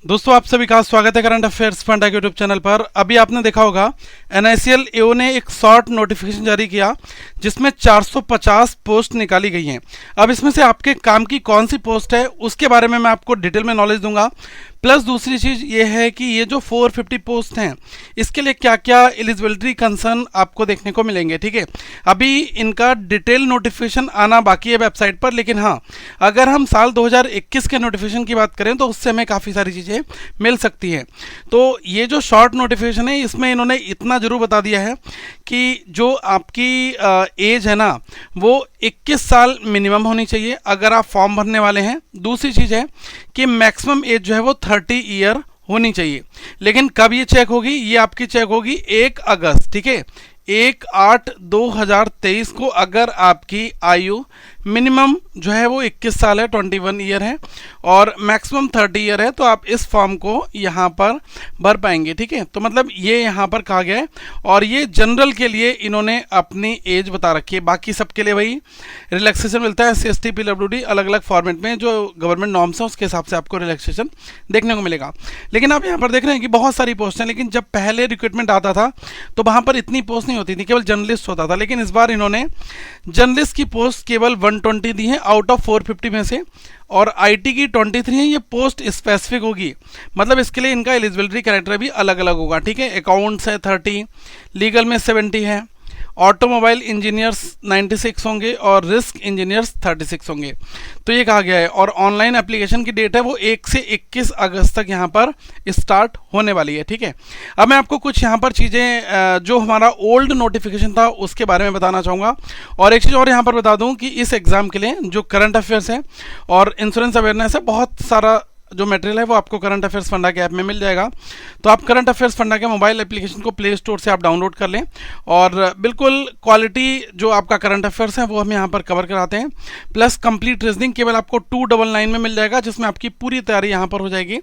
दोस्तों आप सभी का स्वागत है करंट अफेयर्स फंडा के यूट्यूब चैनल पर। अभी आपने देखा होगा NICL AO ने एक शॉर्ट नोटिफिकेशन जारी किया जिसमें 450 पोस्ट निकाली गई हैं। अब इसमें से आपके काम की कौन सी पोस्ट है उसके बारे में मैं आपको डिटेल में नॉलेज दूंगा। प्लस दूसरी चीज़ ये है कि ये जो 450 पोस्ट हैं इसके लिए क्या क्या एलिजिबिलिटी कंसर्न आपको देखने को मिलेंगे। ठीक है, अभी इनका डिटेल नोटिफिकेशन आना बाकी है वेबसाइट पर, लेकिन हाँ अगर हम साल 2021 के नोटिफिकेशन की बात करें तो उससे हमें काफ़ी सारी चीज़ें मिल सकती हैं। तो ये जो शॉर्ट नोटिफिकेशन है इसमें इन्होंने इतना ज़रूर बता दिया है कि जो आपकी एज है ना वो 21 साल मिनिमम होनी चाहिए अगर आप फॉर्म भरने वाले हैं। दूसरी चीज़ है कि मैक्सिमम एज जो है वो 30 ईयर होनी चाहिए। लेकिन कब ये चेक होगी? ये आपकी चेक होगी 1 अगस्त, ठीक है, 1/8/2023 को अगर आपकी आयु मिनिमम जो है वो 21 साल है, 21 ईयर है और मैक्सिमम 30 ईयर है, तो आप इस फॉर्म को यहाँ पर भर पाएंगे। ठीक है, तो मतलब ये यहाँ पर कहा गया है और ये जनरल के लिए इन्होंने अपनी एज बता रखी है। बाकी सबके लिए वही रिलैक्सेशन मिलता है SC, ST, PWD अलग अलग फॉर्मेट में जो गवर्नमेंट नॉर्म्स हैं उसके हिसाब से आपको रिलैक्सेशन देखने को मिलेगा। लेकिन आप यहाँ पर देख रहे हैं कि बहुत सारी पोस्ट हैं, लेकिन जब पहले रिक्रूटमेंट आता था तो वहाँ पर इतनी पोस्ट नहीं होती थी, केवल जर्नलिस्ट होता था। लेकिन इस बार इन्होंने जर्नलिस्ट की पोस्ट केवल 120 दी है आउट ऑफ 450 में से, और IT की 23 है। ये पोस्ट स्पेसिफिक होगी, मतलब इसके लिए इनका एलिजिबिलिटी क्राइटेरिया भी अलग अलग होगा। ठीक है, अकाउंट्स है 30, लीगल में 70 है, ऑटोमोबाइल इंजीनियर्स 96 होंगे और रिस्क इंजीनियर्स 36 होंगे। तो ये कहा गया है और ऑनलाइन एप्लीकेशन की डेट है वो 1 से 21 अगस्त तक यहाँ पर स्टार्ट होने वाली है। ठीक है, अब मैं आपको कुछ यहाँ पर चीज़ें जो हमारा ओल्ड नोटिफिकेशन था उसके बारे में बताना चाहूँगा। और एक चीज़ और यहाँ पर बता दूँ कि इस एग्ज़ाम के लिए जो करंट अफेयर्स है और इंश्योरेंस अवेयरनेस है, बहुत सारा जो मटेरियल है वो आपको करंट अफेयर्स फंडा के ऐप में मिल जाएगा। तो आप करंट अफेयर्स फंडा के मोबाइल एप्लीकेशन को प्ले स्टोर से आप डाउनलोड कर लें और बिल्कुल क्वालिटी जो आपका करंट अफेयर्स है वो हम यहाँ पर कवर कराते हैं। प्लस कंप्लीट रीजनिंग केवल आपको 299 में मिल जाएगा, जिसमें आपकी पूरी तैयारी यहाँ पर हो जाएगी।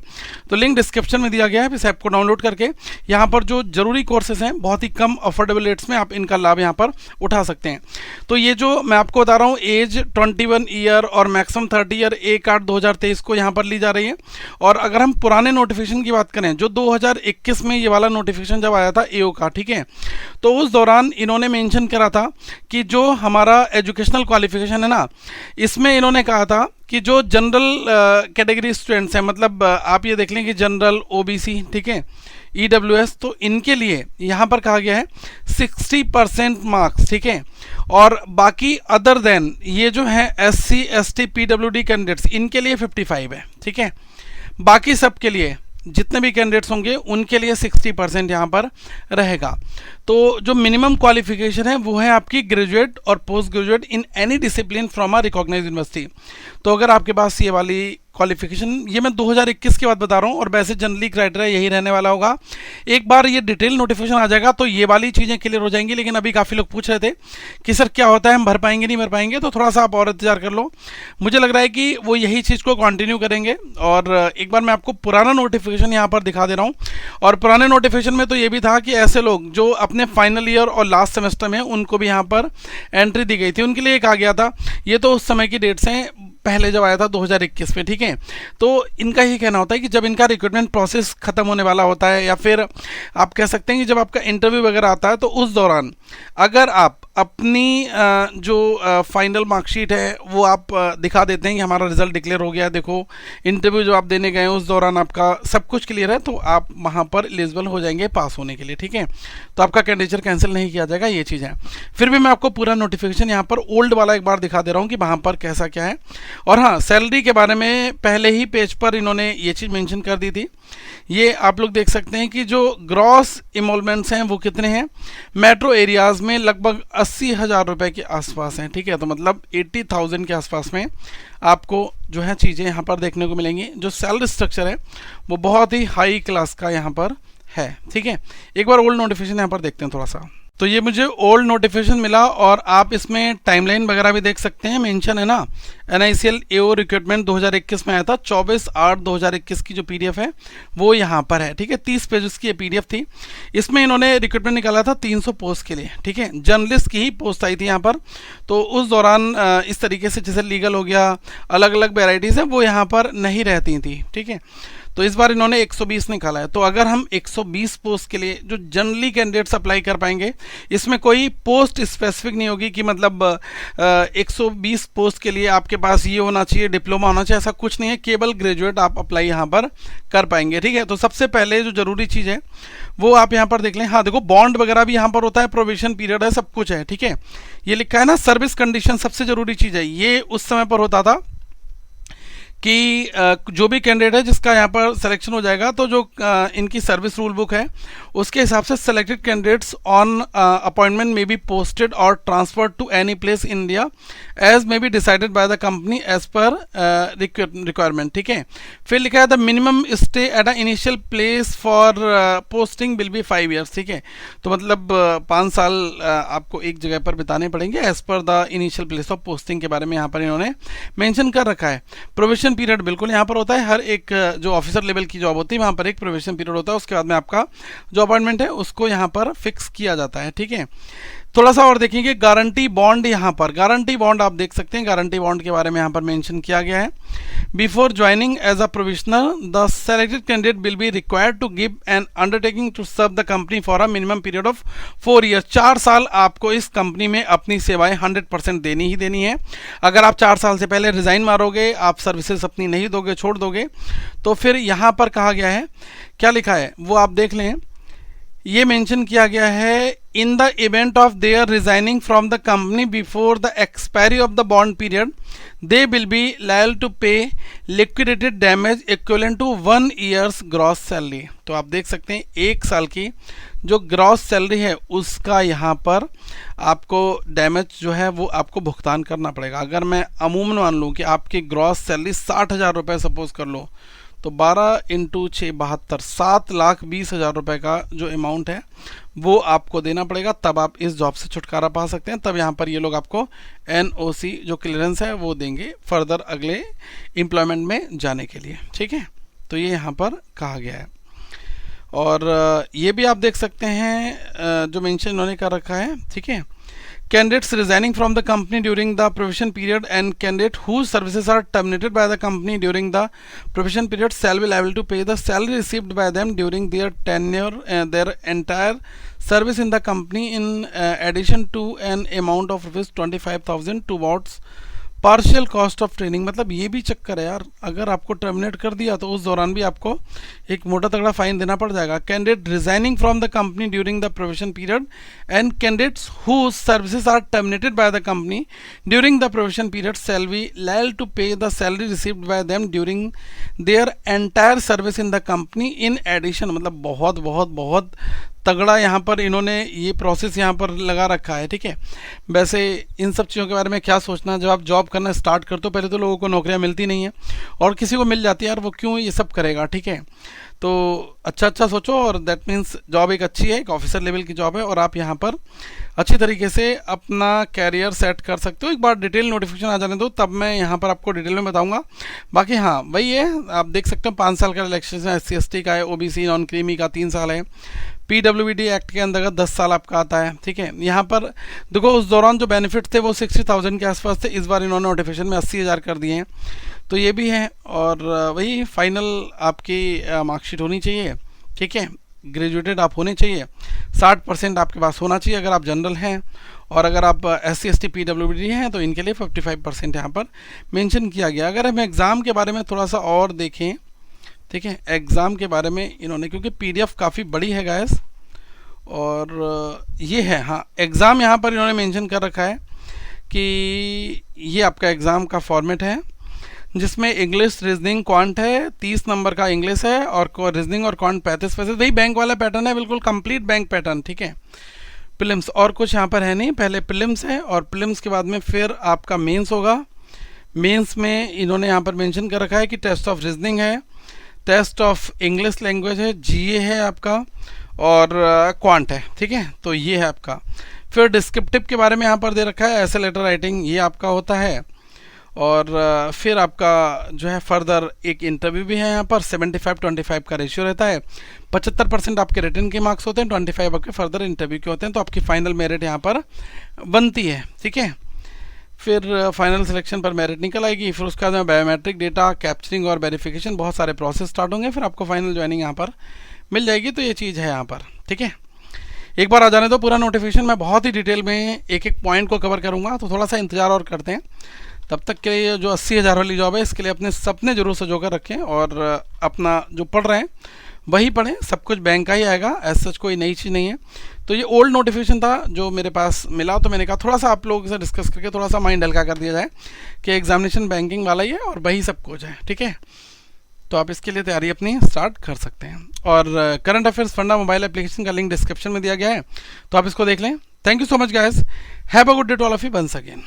तो लिंक डिस्क्रिप्शन में दिया गया है, इस ऐप को डाउनलोड करके यहाँ पर जो जरूरी कोर्सेज हैं बहुत ही कम अफोर्डेबल रेट्स में आप इनका लाभ यहाँ पर उठा सकते हैं। तो ये जो मैं आपको बता रहा हूँ एज 21 ईयर और मैक्सिमम 30 ईयर 1/8/2023 को यहाँ पर ली जा रही है। और अगर हम पुराने नोटिफिकेशन की बात करें जो 2021 में ये वाला नोटिफिकेशन जब आया था AO का, ठीक है, तो उस दौरान इन्होंने मेंशन करा था कि जो हमारा एजुकेशनल क्वालिफिकेशन है ना, इसमें इन्होंने कहा था कि जो जनरल कैटेगरी स्टूडेंट्स हैं, मतलब आप ये देख लें कि जनरल OBC, ठीक है, EWS, तो इनके लिए यहाँ पर कहा गया है 60% मार्क्स। ठीक है, और बाकी अदर देन ये जो है SC, ST, PWD कैंडिडेट्स इनके लिए 55 है। ठीक है, बाकी सब के लिए जितने भी कैंडिडेट्स होंगे उनके लिए 60% यहाँ पर रहेगा। तो जो मिनिमम क्वालिफिकेशन है वो है आपकी ग्रेजुएट और post graduate in any discipline from a recognised university. तो अगर आपके पास ये वाली क्वालिफिकेशन, ये मैं 2021 की बात बता रहा हूँ और वैसे जनरली क्राइटेरिया यही रहने वाला होगा। एक बार ये डिटेल नोटिफिकेशन आ जाएगा तो ये वाली चीज़ें क्लियर हो जाएंगी। लेकिन अभी काफ़ी लोग पूछ रहे थे कि सर क्या होता है, हम भर पाएंगे नहीं भर पाएंगे, तो थोड़ा सा आप और इंतजार कर लो। मुझे लग रहा है कि वो यही चीज़ को कंटिन्यू करेंगे। और एक बार मैं आपको पुराना नोटिफिकेशन यहाँ पर दिखा दे रहा हूँ। और पुराने नोटिफिकेशन में तो ये भी था कि ऐसे लोग जो अपने फाइनल ईयर और लास्ट सेमेस्टर में उनको भी यहाँ पर एंट्री दी गई थी, उनके लिए कहा गया था। ये तो उस समय की डेट्स हैं, पहले जब आया था 2021 में। ठीक है, तो इनका ही कहना होता है कि जब इनका रिक्रूटमेंट प्रोसेस खत्म होने वाला होता है या फिर आप कह सकते हैं कि जब आपका इंटरव्यू वगैरह आता है, तो उस दौरान अगर आप अपनी जो फाइनल मार्कशीट है वो आप दिखा देते हैं कि हमारा रिजल्ट डिक्लेयर हो गया है, देखो इंटरव्यू जो आप देने गए उस दौरान आपका सब कुछ क्लियर है, तो आप वहाँ पर एलिजिबल हो जाएंगे पास होने के लिए। ठीक है, तो आपका कैंडिडेचर कैंसिल नहीं किया जाएगा, ये चीज़ है। फिर भी मैं आपको पूरा नोटिफिकेशन यहाँ पर ओल्ड वाला एक बार दिखा दे रहा हूँ कि वहाँ पर कैसा क्या है। और हाँ, सैलरी के बारे में पहले ही पेज पर इन्होंने ये चीज़ मेंशन कर दी थी। ये आप लोग देख सकते हैं कि जो ग्रॉस इमोलमेंट्स हैं वो कितने हैं। मेट्रो एरियाज़ में लगभग 80,000 रुपये के आसपास हैं। ठीक है, तो मतलब 80,000 के आसपास में आपको जो है चीज़ें यहाँ पर देखने को मिलेंगी। जो सैलरी स्ट्रक्चर है वो बहुत ही हाई क्लास का यहाँ पर है। ठीक है, एक बार ओल्ड नोटिफिकेशन यहाँ पर देखते हैं थोड़ा सा। तो ये मुझे ओल्ड नोटिफिकेशन मिला और आप इसमें टाइमलाइन वगैरह भी देख सकते हैं, मेंशन है ना। NICL AO रिक्रूटमेंट 2021 में आया था, 24/8/2021 की जो PDF है वो यहाँ पर है। ठीक है, 30 पेजेस की ये PDF थी। इसमें इन्होंने रिक्रूटमेंट निकाला था 300 पोस्ट के लिए। ठीक है, जर्नलिस्ट की ही पोस्ट आई थी यहाँ पर। तो उस दौरान इस तरीके से जैसे लीगल हो गया, अलग अलग वेराइटीज़ हैं वो यहाँ पर नहीं रहती थी। ठीक है, तो इस बार इन्होंने 120 निकाला है। तो अगर हम 120 पोस्ट के लिए जो जनरली कैंडिडेट्स अप्लाई कर पाएंगे, इसमें कोई पोस्ट स्पेसिफिक नहीं होगी कि मतलब 120 पोस्ट के लिए आपके पास ये होना चाहिए, डिप्लोमा होना चाहिए, ऐसा कुछ नहीं है। केवल ग्रेजुएट आप अप्लाई यहाँ पर कर पाएंगे, ठीक है। तो सबसे पहले जो जरूरी चीज़ है वो आप यहाँ पर देख लें। हाँ देखो, बॉन्ड वगैरह भी यहाँ पर होता है, प्रोविजन पीरियड है, सब कुछ है, ठीक है। ये लिखा है ना सर्विस कंडीशन, सबसे जरूरी चीज़ है। ये उस समय पर होता था कि जो भी कैंडिडेट है जिसका यहाँ पर सिलेक्शन हो जाएगा, तो जो इनकी सर्विस रूल बुक है उसके हिसाब से selected candidates on appointment may be posted और transferred to any place in India as may be decided by the company as per requirement, ठीक है। फिर लिखा है the minimum stay at a initial place for posting will be 5 years, ठीक है। तो मतलब 5 साल आपको एक जगह पर बिताने पड़ेंगे as per the initial place of posting के बारे में यहाँ पर इन्होंने मेंशन कर रखा है। प्रोविजन पीरियड बिल्कुल यहाँ पर होता है, हर एक जो ऑफिसर लेवल की जॉब होती है वहाँ पर एक प्रोविजन पीरियड होता है, उसके बाद में आपका जो अपॉइंटमेंट है उसको यहाँ पर फिक्स किया जाता है, ठीक है। थोड़ा सा और देखेंगे गारंटी बॉन्ड। यहाँ पर गारंटी बॉन्ड आप देख सकते हैं, गारंटी बॉन्ड के बारे में यहाँ पर मेंशन किया गया है। Before joining as a probationer the selected candidate will be required to give an undertaking to serve the company for a minimum period of 4 years। 4 साल आपको इस कंपनी में अपनी सेवाएं 100% देनी ही देनी है। अगर आप 4 साल से पहले रिजाइन मारोगे, आप सर्विसेज अपनी नहीं दोगे, छोड़ दोगे, तो फिर यहाँ पर कहा गया है, क्या लिखा है वो आप देख लें। ये मेंशन किया गया है in the event of their resigning from the company before the expiry of the bond period they will be liable to pay liquidated damage equivalent to 1 year's gross salary. तो आप देख सकते हैं 1 साल की जो ग्रॉस सैलरी है उसका यहाँ पर आपको डैमेज जो है वो आपको भुगतान करना पड़ेगा। अगर मैं अमूमन मान लूँ कि आपकी ग्रॉस सैलरी 60,000 रुपये सपोज कर लो, तो 12 × 6 72, 7,20,000 रुपये का जो अमाउंट है वो आपको देना पड़ेगा, तब आप इस जॉब से छुटकारा पा सकते हैं। तब यहाँ पर ये लोग आपको NOC जो क्लियरेंस है वो देंगे फर्दर अगले एम्प्लॉयमेंट में जाने के लिए, ठीक है। तो ये यहाँ पर कहा गया है। और ये भी आप देख सकते हैं जो मेंशन इन्होंने कर रखा है, ठीक है। Candidates resigning from the company during the provision period and candidate whose services are terminated by the company during the provision period shall be liable to pay the salary received by them during their tenure, their entire service in the company in addition to an amount of ₹25,000 towards partial cost of training. मतलब ये भी चक्कर है यार, अगर आपको terminate कर दिया तो उस दौरान भी आपको एक मोटा तगड़ा फाइन देना पड़ जाएगा। Candidate resigning from the company during the provision period and candidates whose services are terminated by the company during the provision period shall be liable to pay the salary received by them during their entire service in the company in addition. मतलब बहुत बहुत बहुत तगड़ा यहाँ पर इन्होंने ये process यहाँ पर लगा रखा है, ठीक है। वैसे इन सब चीज़ों के बारे में क्या सोचना, जब आप जॉब करना स्टार्ट करते हो पहले तो लोगों को नौकरियाँ मिलती नहीं है, और किसी को मिल जाती है यार वो क्यों ये सब करेगा, ठीक है। तो अच्छा सोचो, और दैट मीन्स जॉब एक अच्छी है, एक ऑफिसर लेवल की जॉब है, और आप यहाँ पर अच्छी तरीके से अपना कैरियर सेट कर सकते हो। एक बार डिटेल नोटिफिकेशन आ जाने दो, तब मैं यहाँ पर आपको डिटेल में बताऊँगा। बाकी हाँ वही है, आप देख सकते हो 5 साल का रिलैक्सेशन SC/ST का है, OBC नॉन क्रीमी का 3 साल है, PWD एक्ट के अंतर्गत 10 साल आपका आता है, ठीक है। यहाँ पर देखो उस दौरान जो बेनिफिट थे वो 60,000 के आसपास थे, इस बार इन्होंने नोटिफिकेशन में 80,000 कर दिए हैं, तो ये भी है। और वही फाइनल आपकी मार्कशीट होनी चाहिए, ठीक है। ग्रेजुएटेड आप होने चाहिए, 60% आपके पास होना चाहिए अगर आप जनरल हैं, और अगर आप SC/ST PWD हैं तो इनके लिए 55% यहाँ पर मेंशन किया गया। अगर हम एग्ज़ाम के बारे में थोड़ा सा और देखें, ठीक है, एग्ज़ाम के बारे में इन्होंने, क्योंकि PDF काफ़ी बड़ी है गाइस, और ये है, हाँ एग्ज़ाम यहाँ पर इन्होंने मेंशन कर रखा है कि ये आपका एग्ज़ाम का फॉर्मेट है, जिसमें इंग्लिश रीजनिंग क्वांट है, 30 नंबर का इंग्लिश है, और रीजनिंग और क्वांट 35%। वही बैंक वाला पैटर्न है, बिल्कुल कंप्लीट बैंक पैटर्न, ठीक है। प्रीलिम्स और कुछ यहाँ पर है नहीं, पहले प्रीलिम्स है, और प्रीलिम्स के बाद में फिर आपका मेंस होगा। मेंस में इन्होंने यहाँ पर मेंशन कर रखा है कि टेस्ट ऑफ रीजनिंग है, टेस्ट ऑफ इंग्लिश लैंग्वेज है, GA है आपका, और क्वांट है, ठीक है। तो ये है आपका। फिर डिस्क्रिप्टिव के बारे में यहाँ पर दे रखा है, ऐसे लेटर राइटिंग ये आपका होता है, और फिर आपका जो है फर्दर एक इंटरव्यू भी है यहाँ पर। 75-25 का रेशियो रहता है, 75% आपके रिटन के मार्क्स होते हैं, 25 आपके फर्दर इंटरव्यू के होते हैं, तो आपकी फाइनल मेरिट यहाँ पर बनती है, ठीक है। फिर फाइनल सिलेक्शन पर मेरिट निकल आएगी, फिर उसके बाद बायोमेट्रिक डेटा कैप्चरिंग और वेरिफिकेशन, बहुत सारे प्रोसेस स्टार्ट होंगे, फिर आपको फाइनल ज्वाइनिंग यहाँ पर मिल जाएगी। तो ये चीज़ है यहाँ पर, ठीक है। एक बार आ जाने दो पूरा नोटिफिकेशन, मैं बहुत ही डिटेल में एक एक पॉइंट को कवर करूँगा, तो थोड़ा सा इंतजार और करते हैं। तब तक के लिए जो 80,000 वाली जॉब है, इसके लिए अपने सपने जरूर सजोकर रखें और अपना जो पढ़ रहे हैं वही पढ़ें। सब कुछ बैंक का ही आएगा, ऐसा सच कोई नई चीज़ नहीं है। तो ये ओल्ड नोटिफिकेशन था जो मेरे पास मिला, तो मैंने कहा थोड़ा सा आप लोगों से डिस्कस करके थोड़ा सा माइंड हल्का कर दिया जाए कि एग्जामिनेशन बैंकिंग वाला ही है और वही सब कुछ है, ठीक है। तो आप इसके लिए तैयारी अपनी स्टार्ट कर सकते हैं। और current affairs funda mobile application का लिंक डिस्क्रिप्शन में दिया गया है, तो आप इसको देख लें। Thank you so much guys, have a good day to all of you once again.